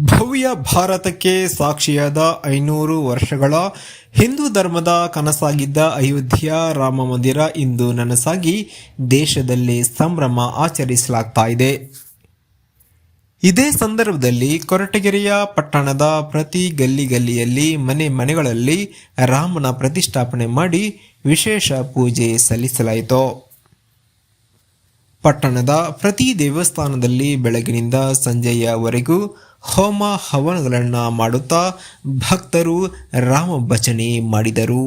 ಭವ್ಯ ಭಾರತಕ್ಕೆ ಸಾಕ್ಷಿಯಾದ 500 ವರ್ಷಗಳ ಹಿಂದೂ ಧರ್ಮದ ಕನಸಾಗಿದ್ದ ಅಯೋಧ್ಯೆಯ ರಾಮ ಮಂದಿರ ಇಂದು ನನಸಾಗಿ ದೇಶದಲ್ಲಿ ಸಂಭ್ರಮ ಆಚರಿಸಲಾಗ್ತಾ ಇದೆ. ಇದೇ ಸಂದರ್ಭದಲ್ಲಿ ಕೊರಟಗೆರೆಯ ಪಟ್ಟಣದ ಪ್ರತಿ ಗಲ್ಲಿಯಲ್ಲಿ ಮನೆಗಳಲ್ಲಿ ರಾಮನ ಪ್ರತಿಷ್ಠಾಪನೆ ಮಾಡಿ ವಿಶೇಷ ಪೂಜೆ ಸಲ್ಲಿಸಲಾಯಿತು. ಪಟ್ಟಣದ ಪ್ರತಿ ದೇವಸ್ಥಾನದಲ್ಲಿ ಬೆಳಗಿನಿಂದ ಸಂಜೆಯವರೆಗೂ ಹೋಮ ಹವನಗಳನ್ನು ಮಾಡುತ್ತಾ ಭಕ್ತರು ರಾಮ ಭಜನೆ ಮಾಡಿದರು.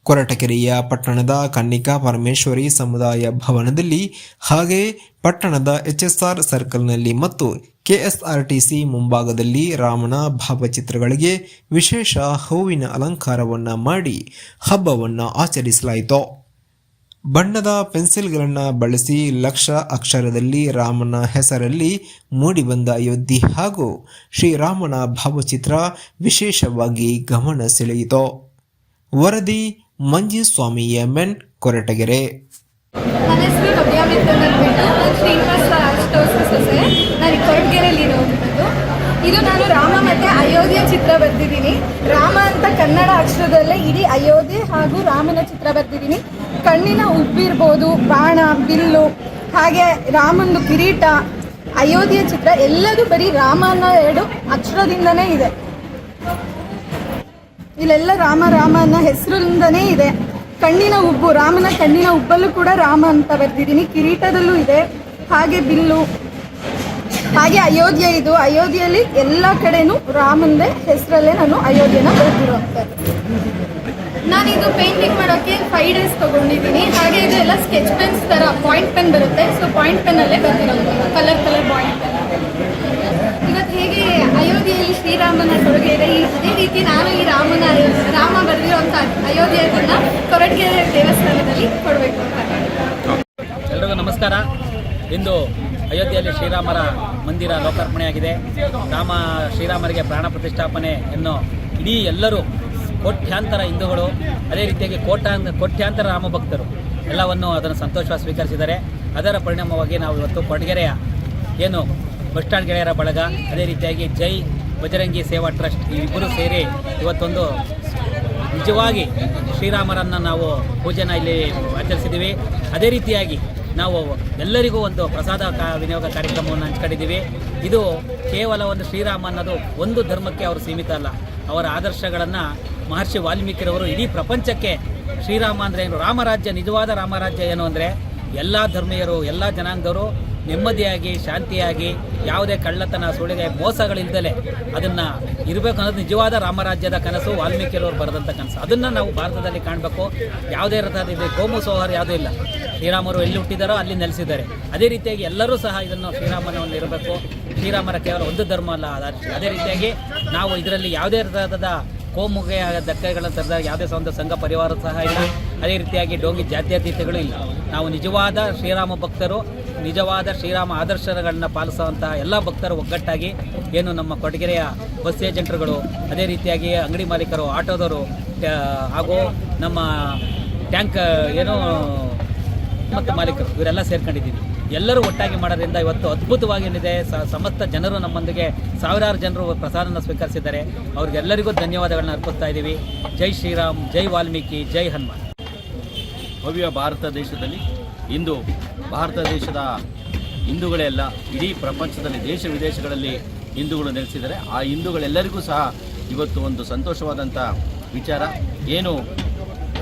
ಕೊರಟಗೆರೆಯ ಪಟ್ಟಣದ ಕನ್ನಿಕಾ ಪರಮೇಶ್ವರಿ ಸಮುದಾಯ ಭವನದಲ್ಲಿ ಹಾಗೆ ಪಟ್ಟಣದ HSR ಸರ್ಕಲ್ನಲ್ಲಿ ಮತ್ತು KSRTC ಮುಂಭಾಗದಲ್ಲಿ ರಾಮನ ಭಾವಚಿತ್ರಗಳಿಗೆ ವಿಶೇಷ ಹೂವಿನ ಅಲಂಕಾರವನ್ನು ಮಾಡಿ ಹಬ್ಬವನ್ನು ಆಚರಿಸಲಾಯಿತು. ಬಣ್ಣದ ಪೆನ್ಸಿಲ್ಗಳನ್ನು ಬಳಸಿ ಲಕ್ಷ ಅಕ್ಷರದಲ್ಲಿ ರಾಮನ ಹೆಸರಲ್ಲಿ ಮೂಡಿಬಂದ ಅಯೋಧ್ಯೆ ಹಾಗೂ ಶ್ರೀರಾಮನ ಭಾವಚಿತ್ರ ವಿಶೇಷವಾಗಿ ಗಮನ ಸೆಳೆಯಿತು. ವರದಿ ಮಂಜುಸ್ವಾಮಿ MN, ಕೊರಟಗೆರೆ. ನನ್ನ ಹೆಸರು ನವ್ಯ ಮಿತ್ತಲ್ ಅಂದ್ಬಿಟ್ಟು ನಾನು ಶ್ರೀನಿವಾಸ ಸ್ಟೋರ್ಸ್ ಸೊಸೆ. ನಾನು ಕೊರಟಗೆರೆಯಲ್ಲಿ ಇರೋವಂಥದ್ದು. ಇದು ನಾನು ರಾಮ ಮತ್ತು ಅಯೋಧ್ಯೆ ಚಿತ್ರ ಬರೆದಿದ್ದೀನಿ. ರಾಮ ಅಂತ ಕನ್ನಡ ಅಕ್ಷರದಲ್ಲೇ ಇಡೀ ಅಯೋಧ್ಯೆ ಹಾಗೂ ರಾಮನ ಚಿತ್ರ ಬರೆದಿದ್ದೀನಿ. ಕಣ್ಣಿನ ಉಬ್ಬಿರ್ಬೋದು, ಬಾಣ, ಬಿಲ್ಲು, ಹಾಗೆ ರಾಮಂದು ಕಿರೀಟ, ಅಯೋಧ್ಯೆ ಚಿತ್ರ ಎಲ್ಲದೂ ಬರೀ ರಾಮ ಅನ್ನೋ 2 ಅಕ್ಷರದಿಂದನೇ ಇದೆ. ಇಲ್ಲೆಲ್ಲ ರಾಮ ಅನ್ನೋ ಹೆಸರಿಂದನೇ ಇದೆ. ಕಣ್ಣಿನ ಉಬ್ಬು, ರಾಮನ ಕಣ್ಣಿನ ಉಬ್ಬಲ್ಲೂ ಕೂಡ ರಾಮ ಅಂತ ಬರೆದಿದ್ದೀನಿ. ಕಿರೀಟದಲ್ಲೂ ಇದೆ, ಹಾಗೆ ಬಿಲ್ಲು, ಹಾಗೆ ಅಯೋಧ್ಯೆ. ಇದು ಅಯೋಧ್ಯೆಯಲ್ಲಿ ಎಲ್ಲ ಕಡೆನೂ ರಾಮಂದೇ ಹೆಸರಲ್ಲೇ ನಾನು ಅಯೋಧ್ಯೆನ ಬರೆದಿರುವಂಥದ್ದು. ನಾನಿದು ಪೇಂಟಿಂಗ್ ಮಾಡೋಕ್ಕೆ 5 days ತೊಗೊಂಡಿದ್ದೀನಿ. ಹಾಗೆ ಇದು ಎಲ್ಲ ಸ್ಕೆಚ್ ಪೆನ್ಸ್ ಥರ ಪಾಯಿಂಟ್ ಪೆನ್ ಬರುತ್ತೆ. ಸೊ ಪಾಯಿಂಟ್ ಪೆನ್ನಲ್ಲೇ ಬರೆದಿರೋದು, ಕಲರ್ ಪಾಯಿಂಟ್ ಪೆನ್. ಇವತ್ತು ಹೇಗೆ ಅಯೋಧ್ಯೆಯಲ್ಲಿ ಶ್ರೀರಾಮನ ಕೊಡುಗೆ ಇದೆ, ಅದೇ ರೀತಿ ನಾನು ಈ ರಾಮ ಬರೆದಿರುವಂಥ ಅಯೋಧ್ಯೆಯನ್ನು ಕೊರಟಗೆರೆ ದೇವಸ್ಥಾನದಲ್ಲಿ ಕೊಡಬೇಕು ಅಂತ. ಎಲ್ರಿಗೂ ನಮಸ್ಕಾರ. ಇಂದು ಅಯೋಧ್ಯೆಯಲ್ಲಿ ಶ್ರೀರಾಮರ ಮಂದಿರ ಲೋಕಾರ್ಪಣೆಯಾಗಿದೆ. ಶ್ರೀರಾಮರಿಗೆ ಪ್ರಾಣ ಪ್ರತಿಷ್ಠಾಪನೆಯನ್ನು ಇಡೀ ಎಲ್ಲರೂ ಕೋಟ್ಯಾಂತರ ಹಿಂದೂಗಳು, ಅದೇ ರೀತಿಯಾಗಿ ಕೋಟ್ಯಾಂತರ ರಾಮ ಭಕ್ತರು ಎಲ್ಲವನ್ನು ಅದನ್ನು ಸಂತೋಷವಾಗಿ ಸ್ವೀಕರಿಸಿದ್ದಾರೆ. ಅದರ ಪರಿಣಾಮವಾಗಿ ನಾವು ಇವತ್ತು ಕೊರಟಗೆರೆಯ ಏನು ಬಸ್ ಸ್ಟ್ಯಾಂಡ್ ಗೆಳೆಯರ ಬಳಗ, ಅದೇ ರೀತಿಯಾಗಿ ಜೈ ಬಜರಂಗಿ ಸೇವಾ ಟ್ರಸ್ಟ್ ಈ ಇಬ್ಬರು ಸೇರಿ ಇವತ್ತೊಂದು ನಿಜವಾಗಿ ಶ್ರೀರಾಮರನ್ನು ನಾವು ಪೂಜೆನ ಇಲ್ಲಿ ಆಚರಿಸಿದ್ದೀವಿ. ಅದೇ ರೀತಿಯಾಗಿ ನಾವು ಎಲ್ಲರಿಗೂ ಒಂದು ಪ್ರಸಾದ ವಿನಿಯೋಗ ಕಾರ್ಯಕ್ರಮವನ್ನು ಹಂಚ್ಕೊಂಡಿದ್ದೀವಿ. ಇದು ಕೇವಲ ಒಂದು ಶ್ರೀರಾಮ ಅನ್ನೋದು ಒಂದು ಧರ್ಮಕ್ಕೆ ಅವರು ಸೀಮಿತ ಅಲ್ಲ. ಅವರ ಆದರ್ಶಗಳನ್ನು ಮಹರ್ಷಿ ವಾಲ್ಮೀಕಿರವರು ಇಡೀ ಪ್ರಪಂಚಕ್ಕೆ ಶ್ರೀರಾಮ ಅಂದರೆ ಏನು, ರಾಮರಾಜ್ಯ, ನಿಜವಾದ ರಾಮರಾಜ್ಯ ಏನು ಅಂದರೆ ಎಲ್ಲ ಧರ್ಮೀಯರು, ಎಲ್ಲ ಜನಾಂಗದವರು ನೆಮ್ಮದಿಯಾಗಿ, ಶಾಂತಿಯಾಗಿ, ಯಾವುದೇ ಕಳ್ಳತನ, ಸುಳಿಗೆ, ಮೋಸಗಳಿಲ್ದಲೆ ಅದನ್ನು ಇರಬೇಕು ಅನ್ನೋದು ನಿಜವಾದ ರಾಮರಾಜ್ಯದ ಕನಸು, ವಾಲ್ಮೀಕಿಯವರು ಬರೆದಂಥ ಕನಸು. ಅದನ್ನು ನಾವು ಭಾರತದಲ್ಲಿ ಕಾಣಬೇಕು. ಯಾವುದೇ ರೀತಿಯ ಕೋಮು ಸೌಹಾರ್ದ ಯಾವುದೂ ಇಲ್ಲ. ಶ್ರೀರಾಮರು ಎಲ್ಲಿ ಹುಟ್ಟಿದಾರೋ ಅಲ್ಲಿ ನೆಲೆಸಿದ್ದಾರೆ. ಅದೇ ರೀತಿಯಾಗಿ ಎಲ್ಲರೂ ಸಹ ಇದನ್ನು ಶ್ರೀರಾಮನವನ್ನು ಇರಬೇಕು. ಶ್ರೀರಾಮರ ಕೇವಲ ಒಂದು ಧರ್ಮ ಅಲ್ಲ. ಅದೇ ರೀತಿಯಾಗಿ ನಾವು ಇದರಲ್ಲಿ ಯಾವುದೇ ರೀತಿಯಾದ ಕೋಮುಗೆ ಧಕ್ಕೆಗಳನ್ನು ತರದಾಗ ಯಾವುದೇ ಒಂದು ಸಂಘ ಪರಿವಾರ ಸಹ ಇಲ್ಲ. ಅದೇ ರೀತಿಯಾಗಿ ಡೋಂಗಿ ಜಾತ್ಯತೀತಗಳು ಇಲ್ಲ. ನಾವು ನಿಜವಾದ ಶ್ರೀರಾಮ ಭಕ್ತರು, ನಿಜವಾದ ಶ್ರೀರಾಮ ಆದರ್ಶಗಳನ್ನ ಪಾಲಿಸುವಂತಹ ಎಲ್ಲ ಭಕ್ತರು ಒಗ್ಗಟ್ಟಾಗಿ ಏನು ನಮ್ಮ ಕೊರಟಗೆರೆಯ ಬಸ್ ಏಜೆಂಟ್ರುಗಳು, ಅದೇ ರೀತಿಯಾಗಿ ಅಂಗಡಿ ಮಾಲೀಕರು, ಆಟೋದವರು ಹಾಗೂ ನಮ್ಮ ಟ್ಯಾಂಕ್ ಮತ್ತು ಮಾಲೀಕರು ಇವರೆಲ್ಲ ಸೇರ್ಕೊಂಡಿದ್ದೀವಿ. ಎಲ್ಲರೂ ಒಟ್ಟಾಗಿ ಮಾಡೋದ್ರಿಂದ ಇವತ್ತು ಅದ್ಭುತವಾಗಿ ಏನಿದೆ. ಸಮಸ್ತ ಜನರು ನಮ್ಮೊಂದಿಗೆ ಸಾವಿರಾರು ಜನರು ಪ್ರಸಾದನ ಸ್ವೀಕರಿಸಿದ್ದಾರೆ. ಅವ್ರಿಗೆಲ್ಲರಿಗೂ ಧನ್ಯವಾದಗಳನ್ನ ಅರ್ಪಿಸ್ತಾ ಇದ್ದೀವಿ. ಜೈ ಶ್ರೀರಾಮ್, ಜೈ ವಾಲ್ಮೀಕಿ, ಜೈ ಹನುಮಾನ್. ಭವ್ಯ ಭಾರತ ದೇಶದಲ್ಲಿ ಇಂದು ಭಾರತ ದೇಶದ ಹಿಂದೂಗಳೆಲ್ಲ ಇಡೀ ಪ್ರಪಂಚದಲ್ಲಿ ದೇಶ ವಿದೇಶಗಳಲ್ಲಿ ಹಿಂದೂಗಳು ನೆಲೆಸಿದ್ದಾರೆ. ಆ ಹಿಂದೂಗಳೆಲ್ಲರಿಗೂ ಸಹ ಇವತ್ತು ಒಂದು ಸಂತೋಷವಾದಂಥ ವಿಚಾರ. ಏನು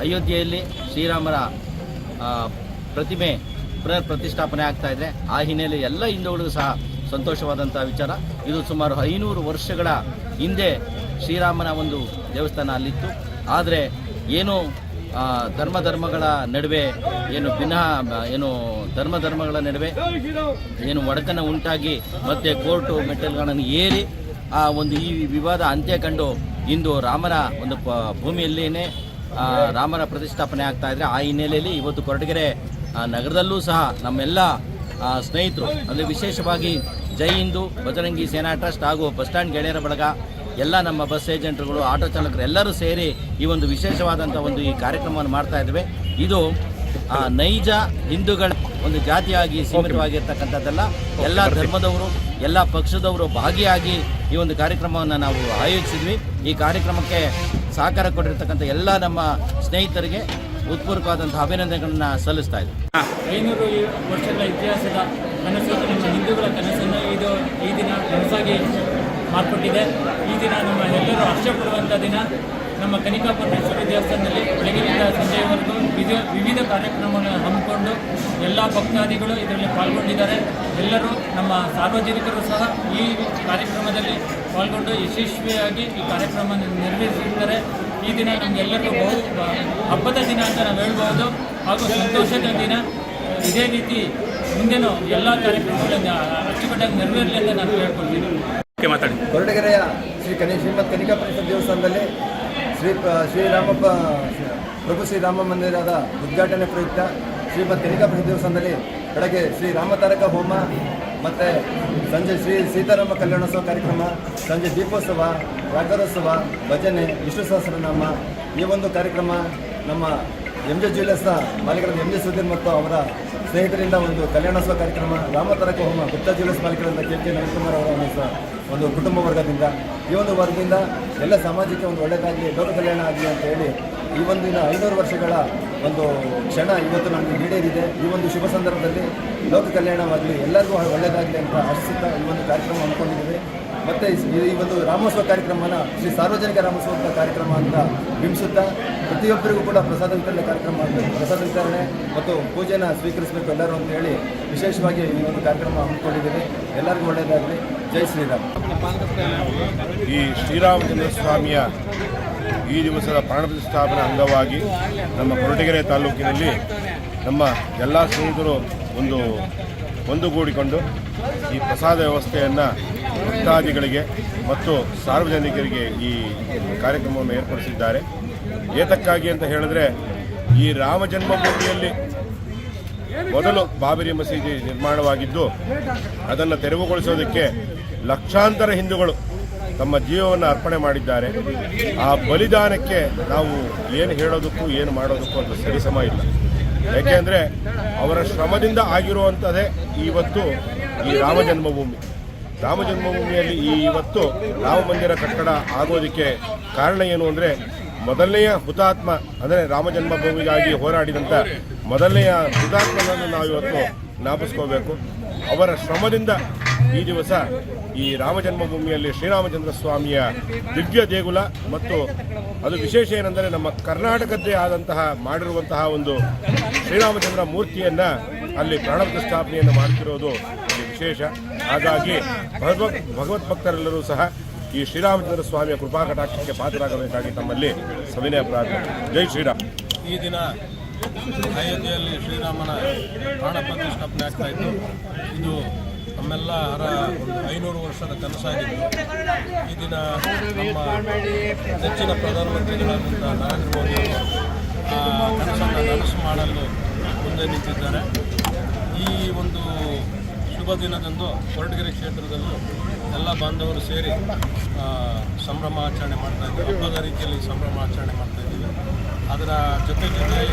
ಅಯೋಧ್ಯೆಯಲ್ಲಿ ಶ್ರೀರಾಮರ ಪ್ರತಿಮೆ ಪುನರ್ ಪ್ರತಿಷ್ಠಾಪನೆ ಆಗ್ತಾ ಇದೆ. ಆ ಹಿನ್ನೆಲೆ ಎಲ್ಲ ಹಿಂದೂಗಳಿಗೂ ಸಹ ಸಂತೋಷವಾದಂಥ ವಿಚಾರ. ಇದು ಸುಮಾರು 500 ವರ್ಷಗಳ ಹಿಂದೆ ಶ್ರೀರಾಮನ ಒಂದು ದೇವಸ್ಥಾನ ಅಲ್ಲಿತ್ತು. ಆದರೆ ಏನು ಧರ್ಮಗಳ ನಡುವೆ ಧರ್ಮಗಳ ನಡುವೆ ಏನು ಒಡಕನ ಉಂಟಾಗಿ ಮತ್ತೆ ಕೋರ್ಟು ಮೆಟ್ಟಲ್ಗಳನ್ನು ಏರಿ ಈ ವಿವಾದ ಅಂತ್ಯ ಕಂಡು ಇಂದು ರಾಮನ ಒಂದು ಭೂಮಿಯಲ್ಲಿಯೇ ರಾಮನ ಪ್ರತಿಷ್ಠಾಪನೆ ಆಗ್ತಾ ಇದ್ರೆ. ಆ ಹಿನ್ನೆಲೆಯಲ್ಲಿ ಇವತ್ತು ಕೊರಟಗೆರೆ ನಗರದಲ್ಲೂ ಸಹ ನಮ್ಮೆಲ್ಲ ಸ್ನೇಹಿತರು, ಅಂದರೆ ವಿಶೇಷವಾಗಿ ಜೈ ಹಿಂದೂ ಬಜರಂಗಿ ಸೇನಾ ಟ್ರಸ್ಟ್ ಹಾಗೂ ಬಸ್ ಸ್ಟ್ಯಾಂಡ್ ಗೆಳೆಯರ ಬಳಗ, ಎಲ್ಲ ನಮ್ಮ ಬಸ್ ಏಜೆಂಟ್ರುಗಳು, ಆಟೋ ಚಾಲಕರು ಎಲ್ಲರೂ ಸೇರಿ ಈ ಒಂದು ವಿಶೇಷವಾದಂಥ ಈ ಕಾರ್ಯಕ್ರಮವನ್ನು ಮಾಡ್ತಾ ಇದ್ದೇವೆ. ಇದು ನೈಜ ಹಿಂದೂಗಳ ಒಂದು ಜಾತಿಯಾಗಿ ಸೀಮಿತವಾಗಿರ್ತಕ್ಕಂಥದ್ದಲ್ಲ. ಎಲ್ಲ ಧರ್ಮದವರು, ಎಲ್ಲ ಪಕ್ಷದವರು ಭಾಗಿಯಾಗಿ ಈ ಒಂದು ಕಾರ್ಯಕ್ರಮವನ್ನು ನಾವು ಆಯೋಜಿಸಿದ್ವಿ. ಈ ಕಾರ್ಯಕ್ರಮಕ್ಕೆ ಸಹಕಾರ ಕೊಟ್ಟಿರ್ತಕ್ಕಂಥ ಎಲ್ಲ ನಮ್ಮ ಸ್ನೇಹಿತರಿಗೆ ಉತ್ಪೂರ್ವಕವಾದಂಥ ಅಭಿನಂದನೆಗಳನ್ನು ಸಲ್ಲಿಸ್ತಾ ಇದ್ದೀವಿ. 500 ವರ್ಷಗಳ ಇತಿಹಾಸದ ಕನಸು ನಮ್ಮ ಹಿಂದೂಗಳ ಕನಸನ್ನು ಈ ದಿನ ಕನಸಾಗಿ ಮಾರ್ಪಟ್ಟಿದೆ. ಈ ದಿನ ನಮ್ಮ ಎಲ್ಲರೂ ಹರ್ಷಪಡುವಂಥ ದಿನ. ನಮ್ಮ ಕನಿಕಾಪರಮೇಶ್ವರಿ ದೇವಸ್ಥಾನದಲ್ಲಿ ಬೆಳಗಿನಿಂದ ಸಂಜೆಯವರೆಗೂ ವಿವಿಧ ಕಾರ್ಯಕ್ರಮಗಳನ್ನು ಹಮ್ಮಿಕೊಂಡು ಎಲ್ಲ ಭಕ್ತಾದಿಗಳು ಇದರಲ್ಲಿ ಪಾಲ್ಗೊಂಡಿದ್ದಾರೆ. ಎಲ್ಲರೂ ನಮ್ಮ ಸಾರ್ವಜನಿಕರು ಸಹ ಈ ಕಾರ್ಯಕ್ರಮದಲ್ಲಿ ಪಾಲ್ಗೊಂಡು ಯಶಸ್ವಿಯಾಗಿ ಈ ಕಾರ್ಯಕ್ರಮವನ್ನು ನೆರವೇರಿಸಿದ್ದಾರೆ. ಈ ದಿನ ನಮಗೆಲ್ಲರಿಗೂ ಹಬ್ಬದ ದಿನ ಅಂತ ನಾವು ಹೇಳ್ಬೋದು, ಹಾಗೂ ಸಂತೋಷದ ದಿನ. ಇದೇ ರೀತಿ ಮುಂದೆನೂ ಎಲ್ಲ ಕಾರ್ಯಕ್ರಮಗಳನ್ನು ಅಚ್ಚುಕಟ್ಟಾಗಿ ನೆರವೇರಲಿ ಅಂತ ನಾನು ಹೇಳ್ಕೊಳ್ತೀನಿ. ಕೊರಟಗೆರೆಯ ಶ್ರೀಮದ್ ಕನಿಕಾಪರಮೇಶ್ವರಿ ದೇವಸ್ಥಾನದಲ್ಲಿ ಪ್ರಭು ಶ್ರೀರಾಮ ಮಂದಿರದ ಉದ್ಘಾಟನೆ ಪ್ರಯುಕ್ತ ಶ್ರೀಮದ್ ಕನಿಕಾಪರಮೇಶ್ವರಿ ದೇವಸ್ಥಾನದಲ್ಲಿ ಬೆಳಗ್ಗೆ ಶ್ರೀ ರಾಮತಾರಕ ಹೋಮ ಮತ್ತು ಸಂಜೆ ಶ್ರೀ ಸೀತಾರಾಮ ಕಲ್ಯಾಣೋತ್ಸವ ಕಾರ್ಯಕ್ರಮ, ಸಂಜೆ ದೀಪೋತ್ಸವ, ರಾಗರೋತ್ಸವ, ಭಜನೆ, ವಿಷ್ಣು ಸಹಸ್ರನಾಮ ಈ ಒಂದು ಕಾರ್ಯಕ್ರಮ ನಮ್ಮ MJ ಜ್ಯುವೆಲ್ಲರ್ಸ್ನ ಮಾಲೀಕರಾದ MJ ಸುಧೀರ್ ಮತ್ತು ಅವರ ಸ್ನೇಹಿತರಿಂದ ಒಂದು ಕಲ್ಯಾಣೋತ್ಸವ ಕಾರ್ಯಕ್ರಮ, ರಾಮತಾರಕ ಹೋಮ ಗುಪ್ತಾ ಜ್ಯುವೆಲ್ಲರ್ಸ್ ಮಾಲೀಕರಾದ KK ನವೀನ್ಕುಮಾರ್ ಅವರ ಒಂದು ಕುಟುಂಬ ವರ್ಗದಿಂದ ಈ ಒಂದು ವರ್ಗದಿಂದ ಎಲ್ಲ ಸಮಾಜಕ್ಕೆ ಒಂದು ಒಳ್ಳೆಯದಾಗಲಿ, ಲೋಕ ಕಲ್ಯಾಣ ಆಗಲಿ ಅಂತ ಹೇಳಿ ಈ ಒಂದು ದಿನ 500 ವರ್ಷಗಳ ಒಂದು ಕ್ಷಣ ಇವತ್ತು ನಮಗೆ ಈಡೇರಿದೆ. ಈ ಒಂದು ಶುಭ ಸಂದರ್ಭದಲ್ಲಿ ಲೋಕ ಕಲ್ಯಾಣವಾಗಲಿ, ಎಲ್ಲರಿಗೂ ಒಳ್ಳೆಯದಾಗಲಿ ಅಂತ ಆಶಿಸುತ್ತಾ ಈ ಒಂದು ಕಾರ್ಯಕ್ರಮ ಹಮ್ಮಿಕೊಂಡಿದ್ದೀವಿ. ಮತ್ತು ಈ ಒಂದು ರಾಮೋತ್ಸವ ಕಾರ್ಯಕ್ರಮನ ಶ್ರೀ ಸಾರ್ವಜನಿಕ ರಾಮೋತ್ಸವ ಕಾರ್ಯಕ್ರಮ ಅಂತ ಬಿಂಬಿಸುತ್ತಾ ಪ್ರತಿಯೊಬ್ಬರಿಗೂ ಕೂಡ ಪ್ರಸಾದ ವಿತರಣೆ ಕಾರ್ಯಕ್ರಮ ಮಾಡಬೇಕು, ಪ್ರಸಾದ ವಿತರಣೆ ಮತ್ತು ಪೂಜೆನ ಸ್ವೀಕರಿಸಬೇಕು ಎಲ್ಲರೂ ಅಂತ ಹೇಳಿ ವಿಶೇಷವಾಗಿ ಈ ಒಂದು ಕಾರ್ಯಕ್ರಮ ಹಮ್ಮಿಕೊಂಡಿದ್ದೀವಿ. ಎಲ್ಲರಿಗೂ ಒಳ್ಳೆಯದಾಗಲಿ. ಜೈ ಶ್ರೀರಾಮ್. ಈ ಶ್ರೀರಾಮಚಂದ್ರ ಸ್ವಾಮಿಯ ಈ ದಿವಸದ ಪ್ರಾಣ ಪ್ರತಿಷ್ಠಾಪನೆ ಅಂಗವಾಗಿ ನಮ್ಮ ಕೊರಟಗೆರೆ ತಾಲೂಕಿನಲ್ಲಿ ನಮ್ಮ ಎಲ್ಲ ಸ್ನೇಹಿತರು ಒಂದುಗೂಡಿಕೊಂಡು ಈ ಪ್ರಸಾದ ವ್ಯವಸ್ಥೆಯನ್ನು ಭಕ್ತಾದಿಗಳಿಗೆ ಮತ್ತು ಸಾರ್ವಜನಿಕರಿಗೆ ಈ ಕಾರ್ಯಕ್ರಮವನ್ನು ಏರ್ಪಡಿಸಿದ್ದಾರೆ. ಏತಕ್ಕಾಗಿ ಅಂತ ಹೇಳಿದ್ರೆ, ಈ ರಾಮ ಜನ್ಮಭೂಮಿಯಲ್ಲಿ ಮೊದಲು ಬಾಬರಿ ಮಸೀದಿ ನಿರ್ಮಾಣವಾಗಿದ್ದು ಅದನ್ನು ತೆರವುಗೊಳಿಸೋದಕ್ಕೆ ಲಕ್ಷಾಂತರ ಹಿಂದೂಗಳು ತಮ್ಮ ಜೀವವನ್ನು ಅರ್ಪಣೆ ಮಾಡಿದ್ದಾರೆ. ಆ ಬಲಿದಾನಕ್ಕೆ ನಾವು ಏನು ಹೇಳೋದಕ್ಕೂ ಏನು ಮಾಡೋದಕ್ಕೂ ಅಂತ ಸರಿಸಮ ಇಲ್ಲ. ಯಾಕೆಂದರೆ ಅವರ ಶ್ರಮದಿಂದ ಆಗಿರುವಂಥದ್ದೇ ಇವತ್ತು ಈ ರಾಮ ಜನ್ಮಭೂಮಿಯಲ್ಲಿ ಇವತ್ತು ರಾಮ ಮಂದಿರ ಕಟ್ಟಡ ಆಗೋದಕ್ಕೆ ಕಾರಣ ಏನು ಅಂದರೆ, ಮೊದಲನೆಯ ಹುತಾತ್ಮ ಅಂದರೆ ರಾಮ ಜನ್ಮಭೂಮಿಗಾಗಿ ಹೋರಾಡಿದಂಥ ಮೊದಲನೆಯ ಹುತಾತ್ಮನನ್ನು ನಾವು ಇವತ್ತು ಜ್ಞಾಪಿಸ್ಕೋಬೇಕು. ಅವರ ಶ್ರಮದಿಂದ ಈ ದಿವಸ ಈ ರಾಮ ಜನ್ಮಭೂಮಿಯಲ್ಲಿ ಶ್ರೀರಾಮಚಂದ್ರ ಸ್ವಾಮಿಯ ದಿವ್ಯ ದೇಗುಲ ಮತ್ತು ಅದು ವಿಶೇಷ ಏನೆಂದರೆ ನಮ್ಮ ಕರ್ನಾಟಕದ್ದೇ ಆದಂತಹ ಮಾಡಿರುವಂತಹ ಒಂದು ಶ್ರೀರಾಮಚಂದ್ರ ಮೂರ್ತಿಯನ್ನು ಅಲ್ಲಿ ಪ್ರಾಣ ಪ್ರತಿಷ್ಠಾಪನೆಯನ್ನು ಮಾಡ್ತಿರೋದು ಇಲ್ಲಿ ವಿಶೇಷ. ಹಾಗಾಗಿ ಭಗವತ್ ಭಕ್ತರೆಲ್ಲರೂ ಸಹ ಈ ಶ್ರೀರಾಮಚಂದ್ರ ಸ್ವಾಮಿಯ ಕೃಪಾ ಕಟಾಕ್ಷಕ್ಕೆ ಪಾತ್ರರಾಗಬೇಕಾಗಿ ತಮ್ಮಲ್ಲಿ ಸವಿನಯ ಪ್ರಾರ್ಥನೆ. ಜೈ ಶ್ರೀರಾಮ್. ಈ ದಿನ ಅಯೋಧ್ಯೆಯಲ್ಲಿ ಶ್ರೀರಾಮನ ಪ್ರಾಣ ಪ್ರತಿಷ್ಠಾಪನೆ ಆಗ್ತಾ ಇತ್ತು. ಇದು ನಮ್ಮೆಲ್ಲರ 500 ವರ್ಷದ ಕನಸಾಗಿತ್ತು. ಈ ದಿನ ನಮ್ಮ ನೆಚ್ಚಿನ ಪ್ರಧಾನಮಂತ್ರಿಗಳಾದಂಥ ನರೇಂದ್ರ ಮೋದಿ ಆ ಕನಸನ್ನು ನನಸು ಮಾಡಲು ಮುಂದೆ ನಿಂತಿದ್ದಾರೆ. ಈ ಒಂದು ಶುಭ ದಿನದಂದು ಕೊರಟಗೆರೆ ಕ್ಷೇತ್ರದಲ್ಲೂ ಎಲ್ಲ ಬಾಂಧವರು ಸೇರಿ ಸಂಭ್ರಮಾಚರಣೆ ಮಾಡ್ತಾಯಿದ್ದೀವಿ. ಹಬ್ಬದ ರೀತಿಯಲ್ಲಿ ಸಂಭ್ರಮಾಚರಣೆ ಮಾಡ್ತಾಯಿದ್ದೀವಿ. ಅದರ ಜೊತೆಯಲ್ಲಿ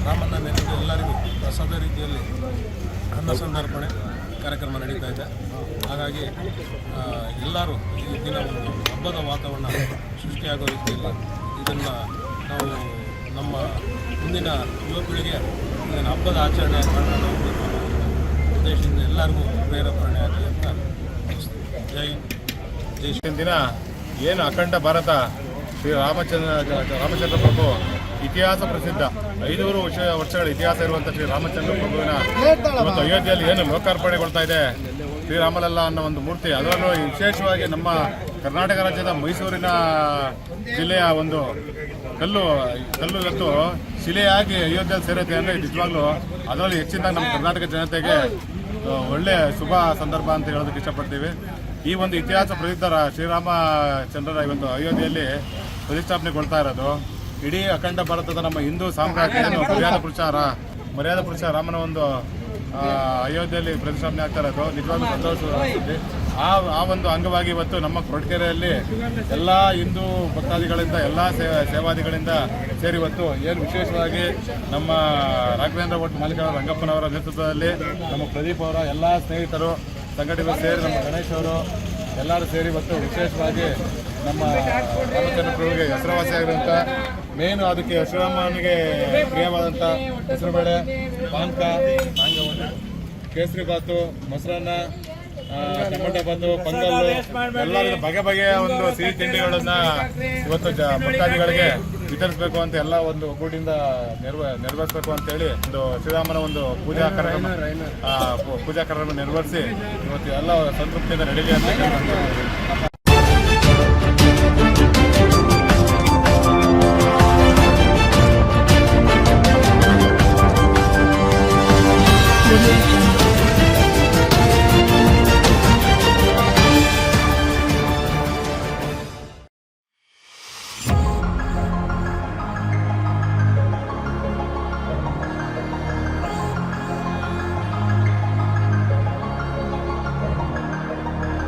ರಾಮನ ನೆನೆದು ಎಲ್ಲರಿಗೂ ಪ್ರಸಾದ ರೀತಿಯಲ್ಲಿ ಅನ್ನ ಸಂತರ್ಪಣೆ ಕಾರ್ಯಕ್ರಮ ನಡೀತಾ ಇದೆ. ಹಾಗಾಗಿ ಎಲ್ಲರೂ ಈ ದಿನ ಒಂದು ಹಬ್ಬದ ವಾತಾವರಣ ಸೃಷ್ಟಿಯಾಗೋ ರೀತಿಯಲ್ಲಿ ಇದನ್ನು ನಾವು ನಮ್ಮ ಮುಂದಿನ ಯುವ ಪೀಳಿಗೆ ಇದನ್ನು ಹಬ್ಬದ ಆಚರಣೆ ಮಾಡಿಕೊಂಡು ಹೋಗಬೇಕು ಅನ್ನೋ ಉದ್ದೇಶದಿಂದ ಎಲ್ಲರಿಗೂ ಪ್ರೇರೇಪಣೆ ಆಗಲಿ ಅಂತ ಜೈ ದಿನ ಏನು ಅಖಂಡ ಭಾರತ ಶ್ರೀ ರಾಮಚಂದ್ರ ಪ್ರಭು ಇತಿಹಾಸ ಪ್ರಸಿದ್ಧ 500 ವರ್ಷಗಳ ಇತಿಹಾಸ ಇರುವಂಥ ಶ್ರೀ ರಾಮಚಂದ್ರ ಪ್ರಭುವಿನ ಇವತ್ತು ಅಯೋಧ್ಯೆಯಲ್ಲಿ ಏನು ಲೋಕಾರ್ಪಣೆಗೊಳ್ತಾ ಇದೆ ಶ್ರೀರಾಮಲಲ್ಲ ಅನ್ನೋ ಒಂದು ಮೂರ್ತಿ. ಅದರಲ್ಲೂ ವಿಶೇಷವಾಗಿ ನಮ್ಮ ಕರ್ನಾಟಕ ರಾಜ್ಯದ ಮೈಸೂರಿನ ಜಿಲ್ಲೆಯ ಒಂದು ಕಲ್ಲು ಇವತ್ತು ಶಿಲೆಯಾಗಿ ಅಯೋಧ್ಯೆಯಲ್ಲಿ ಸೇರುತ್ತೆ ಅಂದರೆ ನಿಜವಾಗ್ಲೂ ಅದರಲ್ಲಿ ಹೆಚ್ಚಿನ ನಮ್ಮ ಕರ್ನಾಟಕ ಜನತೆಗೆ ಒಳ್ಳೆಯ ಶುಭ ಸಂದರ್ಭ ಅಂತ ಹೇಳೋದಕ್ಕೆ ಇಷ್ಟಪಡ್ತೀವಿ. ಈ ಒಂದು ಇತಿಹಾಸ ಪ್ರಸಿದ್ಧ ಶ್ರೀರಾಮಚಂದ್ರರ ಇವತ್ತು ಅಯೋಧ್ಯೆಯಲ್ಲಿ ಪ್ರತಿಷ್ಠಾಪನೆಗೊಳ್ತಾ ಇರೋದು ಇಡೀ ಅಖಂಡ ಭಾರತದ ನಮ್ಮ ಹಿಂದೂ ಸಾಮ್ರಾಜ್ಯವನ್ನು ಮರ್ಯಾದ ಪುರುಷ ರಾಮನ ಒಂದು ಅಯೋಧ್ಯೆಯಲ್ಲಿ ಪ್ರತಿಷ್ಠಾಪನೆ ಆಗ್ತಾ ಇರೋದು ನಿಜವಾಗ್ಲೂ ಸಂತೋಷ. ಆ ಒಂದು ಅಂಗವಾಗಿ ಇವತ್ತು ನಮ್ಮ ಕೊರಟಗೆರೆಯಲ್ಲಿ ಎಲ್ಲ ಹಿಂದೂ ಭಕ್ತಾದಿಗಳಿಂದ ಎಲ್ಲ ಸೇವಾದಿಗಳಿಂದ ಸೇರಿ ಇವತ್ತು ಏನು ವಿಶೇಷವಾಗಿ ನಮ್ಮ ರಾಘವೇಂದ್ರ ಭಟ್ ಮಾಲೀಕರ ರಂಗಪ್ಪನವರ ನೇತೃತ್ವದಲ್ಲಿ ನಮ್ಮ ಪ್ರದೀಪ್ ಅವರ ಎಲ್ಲ ಸ್ನೇಹಿತರು ಸಂಘಟನೆಗಳು ಸೇರಿ ನಮ್ಮ ಗಣೇಶ್ ಅವರು ಎಲ್ಲರೂ ಸೇರಿ ಇವತ್ತು ವಿಶೇಷವಾಗಿ ನಮ್ಮ ರಾಮಚಂದ್ರ ಪ್ರಭುವಿಗೆ ಹೆಸರುವಾಸಿಯಾಗಿರುವಂಥ ಮೇನು ಅದಕ್ಕೆ ಶ್ರೀರಾಮನಿಗೆ ಪ್ರಿಯವಾದಂಥ ಹೆಸರುಬೇಳೆ, ಪಾನಕ, ಕೇಸರಿ ಬಾತು, ಮೊಸರನ್ನ, ಟೊಮೆಟೊ ಬಾತು, ಪೊಂಗಲ್ಲು, ಎಲ್ಲ ಬಗೆ ಬಗೆಯ ಒಂದು ಸಿಹಿ ತಿಂಡಿಗಳನ್ನ ಇವತ್ತು ಭಕ್ತಾದಿಗಳಿಗೆ ವಿತರಿಸಬೇಕು ಅಂತ ಎಲ್ಲ ಒಂದು ಒಗ್ಗೂಡಿಂದ ನೆರವೇರಿಸಬೇಕು ಅಂತೇಳಿ ಒಂದು ಶ್ರೀರಾಮನ ಒಂದು ಪೂಜಾ ಕಾರ್ಯಕ್ರಮ ನೆರವೇರಿಸಿ ಇವತ್ತು ಎಲ್ಲ ಸಂತೃಪ್ತಿಯಿಂದ ನಡೀಲಿ ಅಂತ